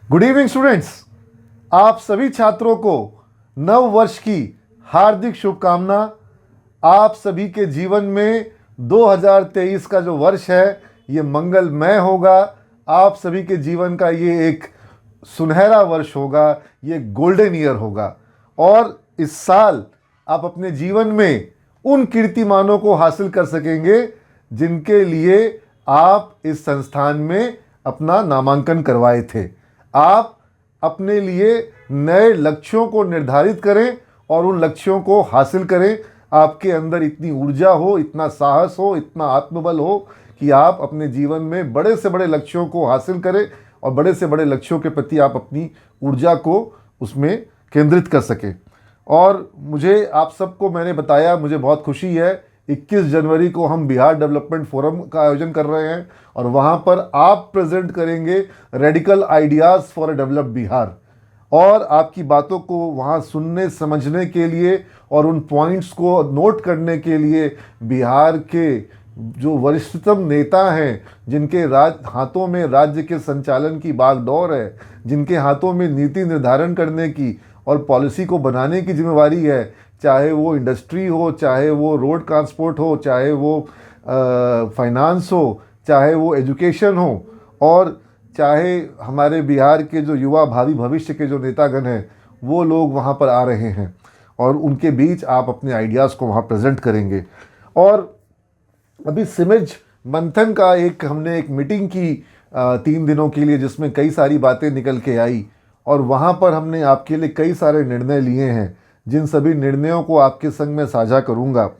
Good evening students. आप सभी छात्रों को नव वर्ष की हार्दिक शुभकामना। आप सभी के जीवन में 2023 का जो वर्ष है ये मंगलमय होगा। आप सभी के जीवन का ये एक सुनहरा वर्ष होगा, ये गोल्डन ईयर होगा। और इस साल आप अपने जीवन में उन कीर्तिमानों को हासिल कर सकेंगे जिनके लिए आप इस संस्थान में अपना नामांकन करवाए थे। आप अपने लिए नए लक्ष्यों को निर्धारित करें और उन लक्ष्यों को हासिल करें। आपके अंदर इतनी ऊर्जा हो, इतना साहस हो, इतना आत्मबल हो कि आप अपने जीवन में बड़े से बड़े लक्ष्यों को हासिल करें और बड़े से बड़े लक्ष्यों के प्रति आप अपनी ऊर्जा को उसमें केंद्रित कर सकें। और मुझे आप सबको मैंने बताया, मुझे बहुत खुशी है 21 जनवरी को हम बिहार डेवलपमेंट फोरम का आयोजन कर रहे हैं और वहाँ पर आप प्रेजेंट करेंगे radical ideas for a develop Bihar. और आपकी बातों को वहाँ सुनने समझने के लिए और उन पॉइंट्स को नोट करने के लिए बिहार के जो वरिष्ठतम नेता हैं, जिनके हाथों में राज्य के संचालन की बागडोर है, जिनके हाथों में नीति निर्धारण करने की और पॉलिसी को बनाने की जिम्मेवारी है, चाहे वो इंडस्ट्री हो, चाहे वो रोड ट्रांसपोर्ट हो, चाहे वो फाइनेंस हो, चाहे वो एजुकेशन हो, और चाहे हमारे बिहार के जो युवा भावी भविष्य के जो नेतागण हैं वो लोग वहाँ पर आ रहे हैं और उनके बीच आप अपने आइडियाज़ को वहाँ प्रेजेंट करेंगे। और अभी सिमज मंथन का हमने एक मीटिंग की 3 दिनों के लिए, जिसमें कई सारी बातें निकल के आई और वहाँ पर हमने आपके लिए कई सारे निर्णय लिए हैं, जिन सभी निर्णयों को आपके संग में साझा करूँगा।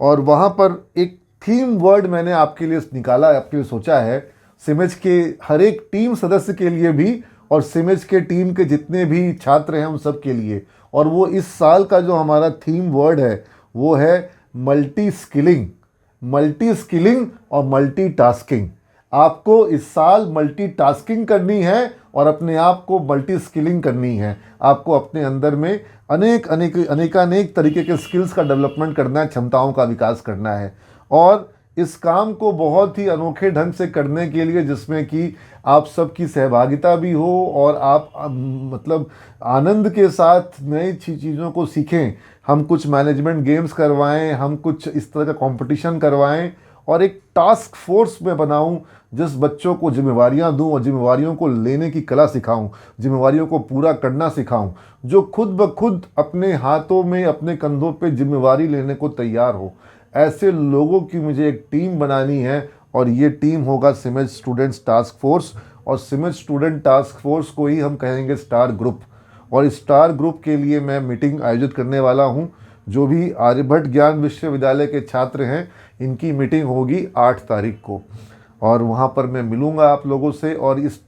और वहाँ पर एक थीम वर्ड मैंने आपके लिए निकाला, आपके लिए सोचा है, सिमज के हर एक टीम सदस्य के लिए भी और सिमज के टीम के जितने भी छात्र हैं उन सब के लिए। और वो इस साल का जो हमारा थीम वर्ड है वो है मल्टी स्किलिंग और मल्टीटास्किंग। आपको इस साल मल्टीटास्किंग करनी है और अपने आप को मल्टी स्किलिंग करनी है। आपको अपने अंदर में अनेकानेक तरीके के स्किल्स का डेवलपमेंट करना है, क्षमताओं का विकास करना है। और इस काम को बहुत ही अनोखे ढंग से करने के लिए, जिसमें कि आप सबकी सहभागिता भी हो और आप मतलब आनंद के साथ नई चीज़ों को सीखें। हम कुछ मैनेजमेंट गेम्स करवाएं, हम कुछ इस तरह का कंपटीशन करवाएं और एक टास्क फोर्स में बनाऊं, जिस बच्चों को जिम्मेवारियां दूं और जिम्मेवारियों को लेने की कला सिखाऊं, जिम्मेवारियों को पूरा करना सिखाऊं, जो खुद ब खुद अपने हाथों में, अपने कंधों पे जिम्मेवारी लेने को तैयार हो। ऐसे लोगों की मुझे एक टीम बनानी है और ये टीम होगा सिमज स्टूडेंट्स टास्क फोर्स। और सिमज स्टूडेंट टास्क फोर्स को ही हम कहेंगे स्टार ग्रुप। और इस स्टार ग्रुप के लिए मैं मीटिंग आयोजित करने वाला हूँ। जो भी आर्यभट्ट ज्ञान विश्वविद्यालय के छात्र हैं, इनकी मीटिंग होगी 8 तारीख को और वहाँ पर मैं मिलूँगा आप लोगों से। और इस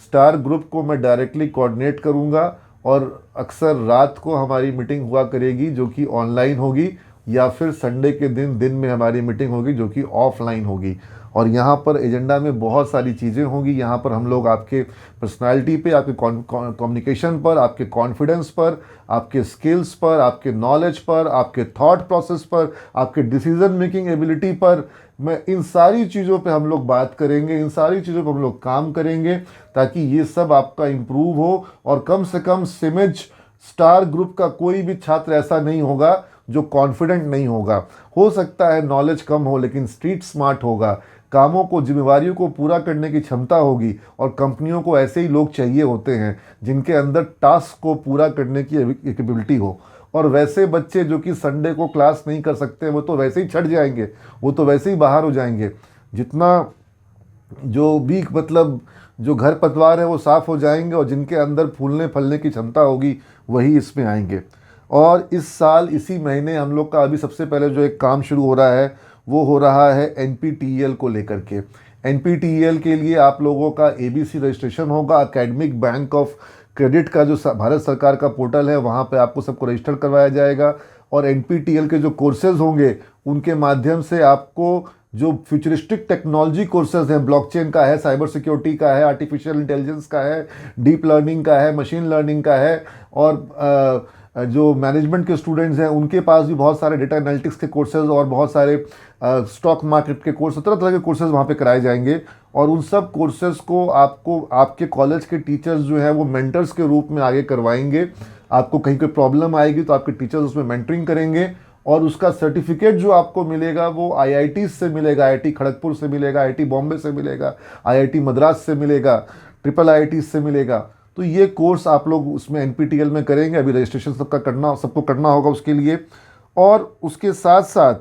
स्टार ग्रुप को मैं डायरेक्टली कोऑर्डिनेट करूँगा और अक्सर रात को हमारी मीटिंग हुआ करेगी, जो कि ऑनलाइन होगी, या फिर संडे के दिन में हमारी मीटिंग होगी जो कि ऑफलाइन होगी। और यहाँ पर एजेंडा में बहुत सारी चीज़ें होंगी। यहाँ पर हम लोग आपके पर्सनालिटी पे, आपके कम्युनिकेशन पर, आपके कॉन्फिडेंस पर, आपके स्किल्स पर, आपके नॉलेज पर, आपके थॉट प्रोसेस पर, आपके डिसीजन मेकिंग एबिलिटी पर, मैं इन सारी चीज़ों पे हम लोग बात करेंगे, इन सारी चीज़ों पर हम लोग काम करेंगे ताकि ये सब आपका इम्प्रूव हो। और कम से कम सिमज स्टार ग्रुप का कोई भी छात्र ऐसा नहीं होगा जो कॉन्फिडेंट नहीं होगा। हो सकता है नॉलेज कम हो, लेकिन स्ट्रीट स्मार्ट होगा, कामों को, जिम्मेवारियों को पूरा करने की क्षमता होगी। और कंपनियों को ऐसे ही लोग चाहिए होते हैं जिनके अंदर टास्क को पूरा करने की एबिलिटी हो। और वैसे बच्चे जो कि संडे को क्लास नहीं कर सकते, वो तो वैसे ही छट जाएंगे, वो तो वैसे ही बाहर हो जाएंगे। जितना जो भी मतलब जो घर पतवार है वो साफ़ हो जाएंगे और जिनके अंदर फूलने फलने की क्षमता होगी वही इसमें आएंगे। और इस साल इसी महीने हम लोग का अभी सबसे पहले जो एक काम शुरू हो रहा है वो हो रहा है NPTEL को लेकर के। NPTEL के लिए आप लोगों का ABC रजिस्ट्रेशन होगा। एकेडमिक बैंक ऑफ क्रेडिट का जो भारत सरकार का पोर्टल है, वहाँ पे आपको सबको रजिस्टर करवाया जाएगा। और NPTEL के जो कोर्सेज़ होंगे उनके माध्यम से आपको जो फ्यूचरिस्टिक टेक्नोलॉजी कोर्सेज हैं, ब्लॉकचेन का है, साइबर सिक्योरिटी का है, आर्टिफिशियल इंटेलिजेंस का है, डीप लर्निंग का है, मशीन लर्निंग का है, और जो मैनेजमेंट के स्टूडेंट्स हैं उनके पास भी बहुत सारे डेटा एनालिटिक्स के कोर्सेज और बहुत सारे स्टॉक मार्केट के कोर्स, तरह तरह के कोर्सेज वहाँ पे कराए जाएंगे। और उन सब कोर्सेज़ को आपको आपके कॉलेज के टीचर्स जो है वो मेंटर्स के रूप में आगे करवाएंगे। आपको कहीं कोई प्रॉब्लम आएगी तो आपके टीचर्स उसमें मेंटरिंग करेंगे, और उसका सर्टिफिकेट जो आपको मिलेगा वो आईआईटी से मिलेगा, आईआईटी खड़गपुर से मिलेगा, आईआईटी बॉम्बे से मिलेगा, आईआईटी मद्रास से मिलेगा, ट्रिपल आईआईटी से मिलेगा। तो ये कोर्स आप लोग उसमें एनपीटीईएल में करेंगे। अभी रजिस्ट्रेशन सबको करना होगा उसके लिए। और उसके साथ साथ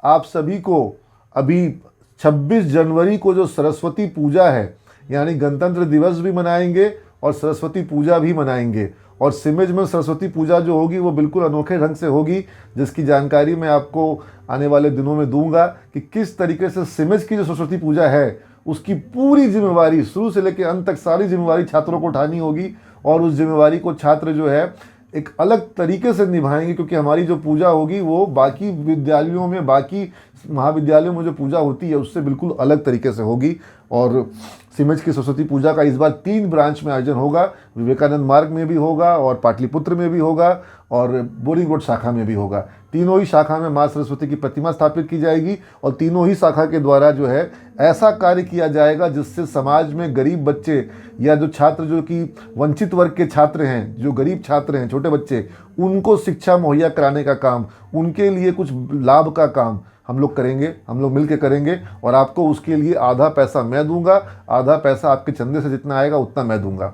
आप सभी को अभी 26 जनवरी को जो सरस्वती पूजा है, यानी गणतंत्र दिवस भी मनाएंगे और सरस्वती पूजा भी मनाएंगे। और सिमेज में सरस्वती पूजा जो होगी वो बिल्कुल अनोखे ढंग से होगी, जिसकी जानकारी मैं आपको आने वाले दिनों में दूंगा कि किस तरीके से सिमेज की जो सरस्वती पूजा है उसकी पूरी जिम्मेवारी शुरू से लेकर अंत तक सारी जिम्मेवारी छात्रों को उठानी होगी। और उस जिम्मेवारी को छात्र जो है एक अलग तरीके से निभाएंगे, क्योंकि हमारी जो पूजा होगी वो बाकी विद्यालयों में, बाकी महाविद्यालयों में जो पूजा होती है उससे बिल्कुल अलग तरीके से होगी। और सिमेज की सरस्वती पूजा का इस बार 3 ब्रांच में आयोजन होगा। विवेकानंद मार्ग में भी होगा, और पाटलिपुत्र में भी होगा, और बोरिंग रोड शाखा में भी होगा। तीनों ही शाखा में माँ सरस्वती की प्रतिमा स्थापित की जाएगी, और तीनों ही शाखा के द्वारा जो है ऐसा कार्य किया जाएगा जिससे समाज में गरीब बच्चे या जो छात्र जो कि वंचित वर्ग के छात्र हैं, जो गरीब छात्र हैं, छोटे बच्चे, उनको शिक्षा मुहैया कराने का काम, उनके लिए कुछ लाभ का काम हम लोग करेंगे, हम लोग मिलकर करेंगे। और आपको उसके लिए आधा पैसा मैं दूंगा, आधा पैसा आपके चंदे से जितना आएगा उतना मैं दूंगा,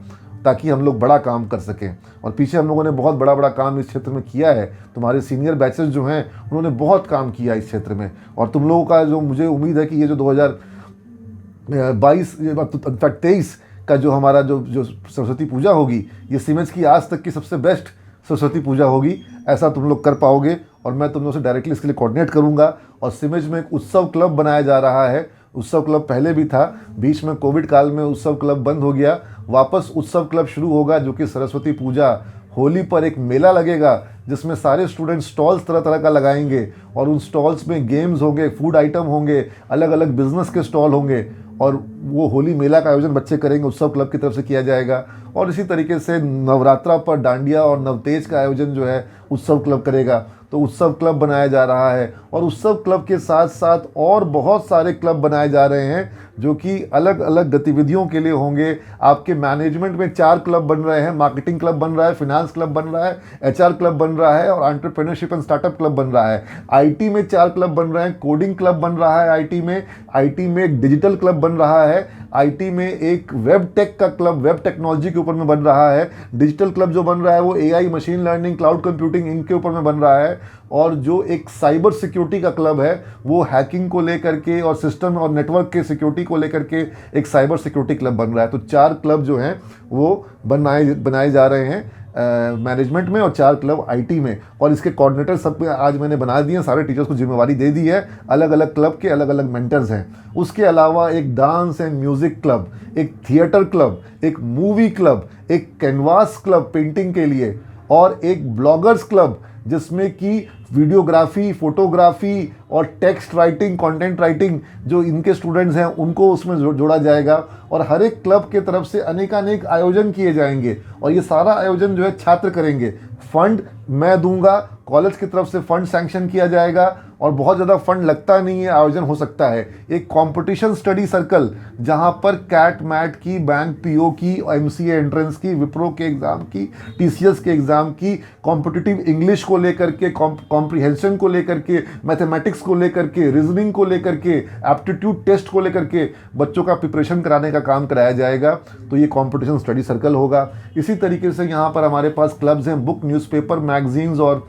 ताकि हम लोग बड़ा काम कर सकें। और पीछे हम लोगों ने बहुत बड़ा बड़ा काम इस क्षेत्र में किया है। तुम्हारे सीनियर बैचेस जो हैं उन्होंने बहुत काम किया इस क्षेत्र में, और तुम लोगों का जो मुझे उम्मीद है कि ये जो 2022 इनफैक्ट 23 का जो हमारा जो सरस्वती पूजा होगी, ये सिमेज की आज तक की सबसे बेस्ट सरस्वती पूजा होगी। ऐसा तुम लोग कर पाओगे, और मैं तुम लोगों से डायरेक्टली इसके लिए कोऑर्डिनेट करूंगा। और सिमेज में एक उत्सव क्लब बनाया जा रहा है। उत्सव क्लब पहले भी था, बीच में कोविड काल में उत्सव क्लब बंद हो गया, वापस उत्सव क्लब शुरू होगा, जो कि सरस्वती पूजा होली पर एक मेला लगेगा जिसमें सारे स्टूडेंट स्टॉल्स तरह तरह का लगाएंगे, और उन स्टॉल्स में गेम्स होंगे, फूड आइटम होंगे, अलग अलग बिजनेस के स्टॉल होंगे, और वो होली मेला का आयोजन बच्चे करेंगे, उत्सव क्लब की तरफ से किया जाएगा। और इसी तरीके से नवरात्रा पर डांडिया और नवतेज का आयोजन जो है उत्सव क्लब करेगा। तो उत्सव क्लब बनाया जा रहा है, और उत्सव क्लब के साथ साथ और बहुत सारे क्लब बनाए जा रहे हैं जो कि अलग अलग गतिविधियों के लिए होंगे। आपके मैनेजमेंट में 4 क्लब बन रहे हैं, मार्केटिंग क्लब बन रहा है, फिनांस क्लब बन रहा है, एचआर क्लब बन रहा है, और एंटरप्रेन्योरशिप एंड स्टार्टअप क्लब बन रहा है। आईटी में 4 क्लब बन रहे हैं, कोडिंग क्लब बन रहा है आईटी में एक डिजिटल क्लब बन रहा है, आईटी में एक वेब टेक का क्लब, वेब टेक्नोलॉजी के ऊपर में बन रहा है, डिजिटल क्लब जो बन रहा है वो AI, machine learning, cloud computing, इनके ऊपर में बन रहा है, और जो एक साइबर सिक्योरिटी का क्लब है वो हैकिंग को लेकर के और सिस्टम और नेटवर्क के सिक्योरिटी को लेकर के एक साइबर सिक्योरिटी क्लब बन रहा है। तो 4 क्लब जो हैं वो बनाए जा रहे हैं मैनेजमेंट में, और 4 क्लब आईटी में। और इसके कोऑर्डिनेटर सब आज मैंने बना दिए हैं, सारे टीचर्स को जिम्मेवारी दे दी है, अलग अलग क्लब के अलग अलग मेंटर्स हैं। उसके अलावा एक डांस एंड म्यूज़िक क्लब, एक थिएटर क्लब, एक मूवी क्लब, एक कैनवास क्लब पेंटिंग के लिए, और एक ब्लॉगर्स क्लब जिसमें कि वीडियोग्राफी, फोटोग्राफी और टेक्स्ट राइटिंग, कंटेंट राइटिंग जो इनके स्टूडेंट्स हैं उनको उसमें जोड़ा जाएगा। और हर एक क्लब के तरफ से अनेकानेक आयोजन किए जाएंगे, और ये सारा आयोजन जो है छात्र करेंगे। फंड मैं दूंगा, कॉलेज की तरफ से फंड सैंक्शन किया जाएगा, और बहुत ज़्यादा फंड लगता नहीं है, आयोजन हो सकता है। एक कंपटीशन स्टडी सर्कल जहां पर कैट मैट की, बैंक पीओ की, एमसीए एंट्रेंस की, विप्रो के एग्ज़ाम की, टीसीएस के एग्ज़ाम की, कॉम्पिटिटिव इंग्लिश को लेकर के, कॉम्प्रिहेंशन को लेकर के, मैथमेटिक्स को लेकर के, रीजनिंग को लेकर के, एप्टीट्यूड टेस्ट को लेकर के बच्चों का प्रिपरेशन कराने का काम कराया जाएगा। तो ये कंपटीशन स्टडी सर्कल होगा। इसी तरीके से यहाँ पर हमारे पास क्लब्स हैं, बुक, न्यूज़पेपर, मैगजीन्स और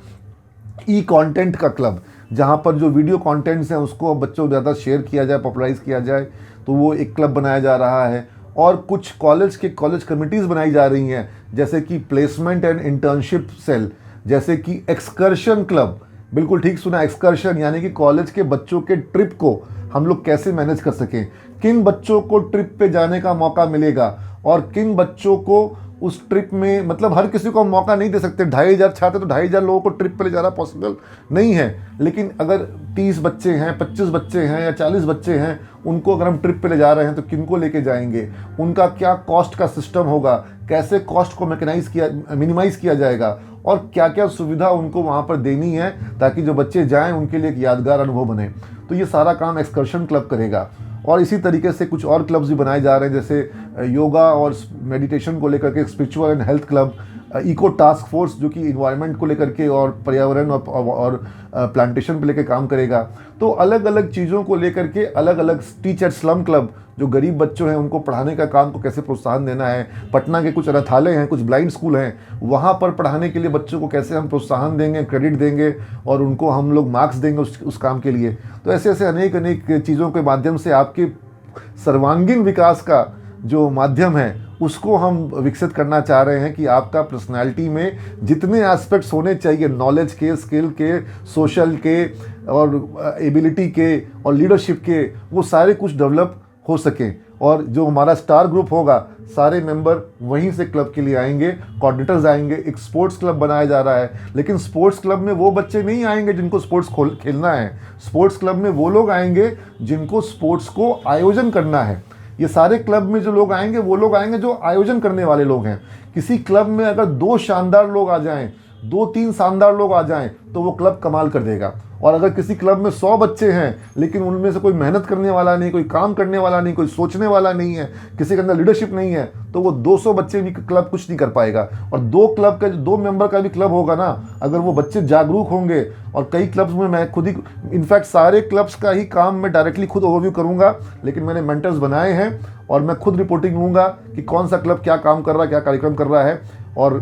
ई कंटेंट का क्लब, जहाँ पर जो वीडियो कंटेंट्स हैं उसको बच्चों को ज़्यादा शेयर किया जाए, पॉपुलराइज किया जाए, तो वो एक क्लब बनाया जा रहा है। और कुछ कॉलेज कमिटीज़ बनाई जा रही हैं, जैसे कि प्लेसमेंट एंड इंटर्नशिप सेल, जैसे कि एक्सकर्शन क्लब। बिल्कुल ठीक सुना, एक्सकर्शन यानी कि कॉलेज के बच्चों के ट्रिप को हम लोग कैसे मैनेज कर सकें, किन बच्चों को ट्रिप पे जाने का मौका मिलेगा, और किन बच्चों को उस ट्रिप में, मतलब हर किसी को हम मौका नहीं दे सकते। 2500 छात्र तो 2500 लोगों को ट्रिप पे ले जाना पॉसिबल नहीं है, लेकिन अगर 30 बच्चे हैं, 25 बच्चे हैं या 40 बच्चे हैं, उनको अगर हम ट्रिप पे ले जा रहे हैं तो किनको लेके जाएंगे, उनका क्या कॉस्ट का सिस्टम होगा, कैसे कॉस्ट को मिनिमाइज़ किया जाएगा, और क्या क्या सुविधा उनको वहाँ पर देनी है ताकि जो बच्चे जाएँ उनके लिए एक यादगार अनुभव बने। तो ये सारा काम एक्सकर्शन क्लब करेगा। और इसी तरीके से कुछ और क्लब्स भी बनाए जा रहे हैं, जैसे योगा और मेडिटेशन को लेकर के spiritual and health club, eco task force जो कि इन्वायरमेंट को लेकर के और पर्यावरण और प्लांटेशन पे लेकर काम करेगा। तो अलग अलग चीज़ों को लेकर के अलग अलग टीचर स्लम क्लब, जो गरीब बच्चों हैं उनको पढ़ाने का काम को कैसे प्रोत्साहन देना है। पटना के कुछ अनाथालय हैं, कुछ ब्लाइंड स्कूल हैं, वहाँ पर पढ़ाने के लिए बच्चों को कैसे हम प्रोत्साहन देंगे, क्रेडिट देंगे और उनको हम लोग मार्क्स देंगे उस काम के लिए। तो ऐसे ऐसे अनेक अनेक चीज़ों के माध्यम से आपके सर्वांगीण विकास का जो माध्यम है उसको हम विकसित करना चाह रहे हैं कि आपका पर्सनालिटी में जितने एस्पेक्ट्स होने चाहिए, नॉलेज के, स्किल के, सोशल के और एबिलिटी के और लीडरशिप के, वो सारे कुछ डेवलप हो सकें। और जो हमारा स्टार ग्रुप होगा, सारे मेंबर वहीं से क्लब के लिए आएंगे, कोऑर्डिनेटर्स आएंगे। एक स्पोर्ट्स क्लब बनाया जा रहा है, लेकिन स्पोर्ट्स क्लब में वो बच्चे नहीं आएंगे जिनको स्पोर्ट्स खेलना है। स्पोर्ट्स क्लब में वो लोग आएंगे जिनको स्पोर्ट्स को आयोजन करना है। ये सारे क्लब में जो लोग आएंगे वो लोग आएंगे जो आयोजन करने वाले लोग हैं। किसी क्लब में अगर 2 शानदार लोग आ जाएं, 2-3 शानदार लोग आ जाएं, तो वो क्लब कमाल कर देगा। और अगर किसी क्लब में 100 बच्चे हैं लेकिन उनमें से कोई मेहनत करने वाला नहीं, कोई काम करने वाला नहीं, कोई सोचने वाला नहीं है, किसी के अंदर लीडरशिप नहीं है, तो वो 200 बच्चे भी क्लब कुछ नहीं कर पाएगा। और 2 मेंबर का भी क्लब होगा ना, अगर वो बच्चे जागरूक होंगे। और कई क्लब्स में मैं खुद ही, इनफैक्ट सारे क्लब्स का ही काम मैं डायरेक्टली खुद ओवरव्यू करूंगा, लेकिन मैंने मेंटर्स बनाए हैं और मैं खुद रिपोर्टिंग लूँगा कि कौन सा क्लब क्या काम कर रहा है, क्या कार्यक्रम कर रहा है। और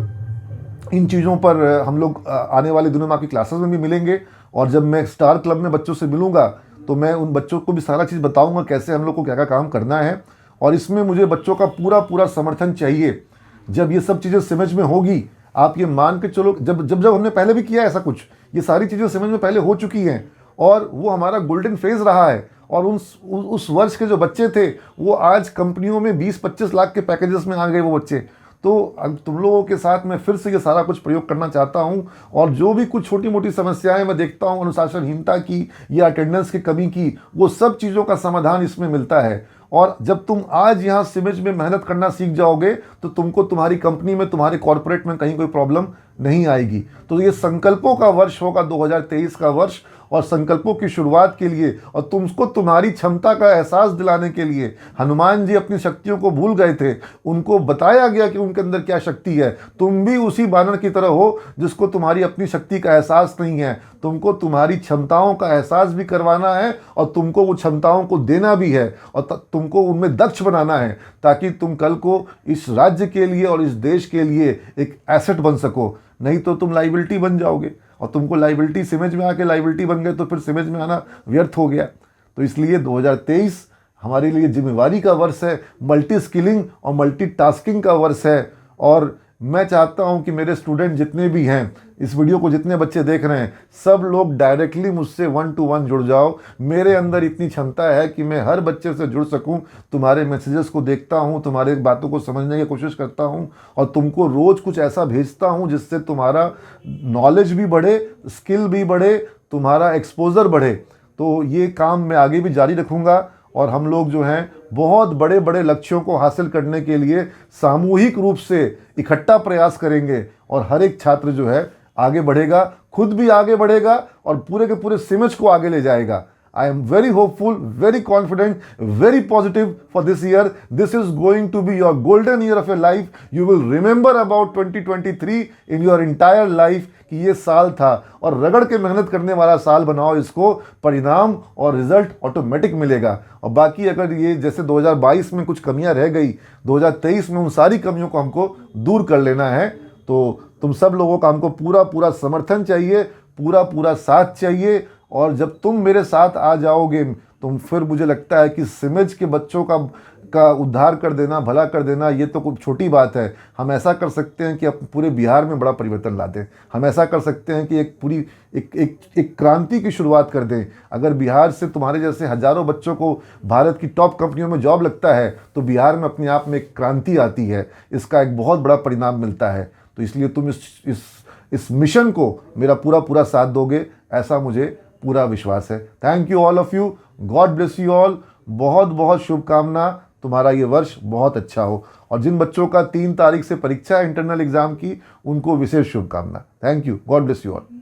इन चीज़ों पर हम लोग आने वाले दिनों में आपकी क्लासेस में भी मिलेंगे। और जब मैं स्टार क्लब में बच्चों से मिलूंगा तो मैं उन बच्चों को भी सारा चीज़ बताऊंगा कैसे हम लोग को क्या क्या काम करना है। और इसमें मुझे बच्चों का पूरा पूरा समर्थन चाहिए। जब ये सब चीज़ें समझ में होगी, आप ये मान के चलो, जब जब जब हमने पहले भी किया ऐसा कुछ, ये सारी चीज़ें समझ में पहले हो चुकी हैं और वो हमारा गोल्डन फेज रहा है। और उस वर्ष के जो बच्चे थे वो आज कंपनियों में 20-25 लाख के पैकेजेस में आ गए वो बच्चे। तो अब तुम लोगों के साथ मैं फिर से ये सारा कुछ प्रयोग करना चाहता हूँ। और जो भी कुछ छोटी मोटी समस्याएं मैं देखता हूँ अनुशासनहीनता की या अटेंडेंस की कमी की, वो सब चीज़ों का समाधान इसमें मिलता है। और जब तुम आज यहाँ सिमेज में मेहनत करना सीख जाओगे तो तुमको तुम्हारी कंपनी में, तुम्हारे कॉर्पोरेट में कहीं कोई प्रॉब्लम नहीं आएगी। तो ये संकल्पों का वर्ष होगा 2023 का वर्ष, और संकल्पों की शुरुआत के लिए और तुमको तुम्हारी क्षमता का एहसास दिलाने के लिए हनुमान जी अपनी शक्तियों को भूल गए थे, उनको बताया गया कि उनके अंदर क्या शक्ति है। तुम भी उसी बानर की तरह हो जिसको तुम्हारी अपनी शक्ति का एहसास नहीं है। तुमको तुम्हारी क्षमताओं का एहसास भी करवाना है और तुमको वो क्षमताओं को देना भी है और तुमको उनमें दक्ष बनाना है, ताकि तुम कल को इस राज्य के लिए और इस देश के लिए एक एसेट बन सको। नहीं तो तुम लाइबिलिटी बन जाओगे, और तुमको लाइबिलिटी समझ में आके लाइबिलिटी बन गए तो फिर समझ में आना व्यर्थ हो गया। तो इसलिए 2023 हमारे लिए जिम्मेवारी का वर्ष है, मल्टी स्किलिंग और मल्टी टास्किंग का वर्ष है। और मैं चाहता हूं कि मेरे स्टूडेंट जितने भी हैं, इस वीडियो को जितने बच्चे देख रहे हैं, सब लोग डायरेक्टली मुझसे 1-to-1 जुड़ जाओ। मेरे अंदर इतनी क्षमता है कि मैं हर बच्चे से जुड़ सकूं। तुम्हारे मैसेजेस को देखता हूं, तुम्हारे बातों को समझने की कोशिश करता हूं और तुमको रोज़ कुछ ऐसा भेजता हूं जिससे तुम्हारा नॉलेज भी बढ़े, स्किल भी बढ़े, तुम्हारा एक्सपोजर बढ़े। तो ये काम मैं आगे भी जारी रखूँगा और हम लोग जो हैं बहुत बड़े बड़े लक्ष्यों को हासिल करने के लिए सामूहिक रूप से इकट्ठा प्रयास करेंगे। और हर एक छात्र जो है आगे बढ़ेगा, खुद भी आगे बढ़ेगा और पूरे के पूरे सिमज को आगे ले जाएगा। I am very hopeful, very confident, very positive for this year. This is going to be your golden year of your life. You will remember about 2023 in your entire life कि ये साल था। और रगड़ के मेहनत करने वाला साल बनाओ इसको, परिणाम और रिजल्ट ऑटोमेटिक मिलेगा। और बाकी अगर ये जैसे 2022 में कुछ कमियां रह गई, 2023 में उन सारी कमियों को हमको दूर कर लेना है। तो तुम सब लोगों का हमको पूरा पूरा समर्थन चाहिए, पूरा पूरा साथ चाहिए। और जब तुम मेरे साथ आ जाओगे तो फिर मुझे लगता है कि सिमज के बच्चों का उद्धार कर देना, भला कर देना, ये तो कुछ छोटी बात है। हम ऐसा कर सकते हैं कि अब पूरे बिहार में बड़ा परिवर्तन ला दें। हम ऐसा कर सकते हैं कि एक पूरी एक क्रांति की शुरुआत कर दें। अगर बिहार से तुम्हारे जैसे हज़ारों बच्चों को भारत की टॉप कंपनियों में जॉब लगता है तो बिहार में अपने आप में एक क्रांति आती है, इसका एक बहुत बड़ा परिणाम मिलता है। तो इसलिए तुम इस मिशन को मेरा पूरा पूरा साथ दोगे, ऐसा मुझे पूरा विश्वास है। Thank you all of you, God bless you all. बहुत बहुत शुभकामना, तुम्हारा ये वर्ष बहुत अच्छा हो। और जिन बच्चों का 3 तारीख से परीक्षा है इंटरनल एग्जाम की, उनको विशेष शुभकामना। Thank you, God bless you all.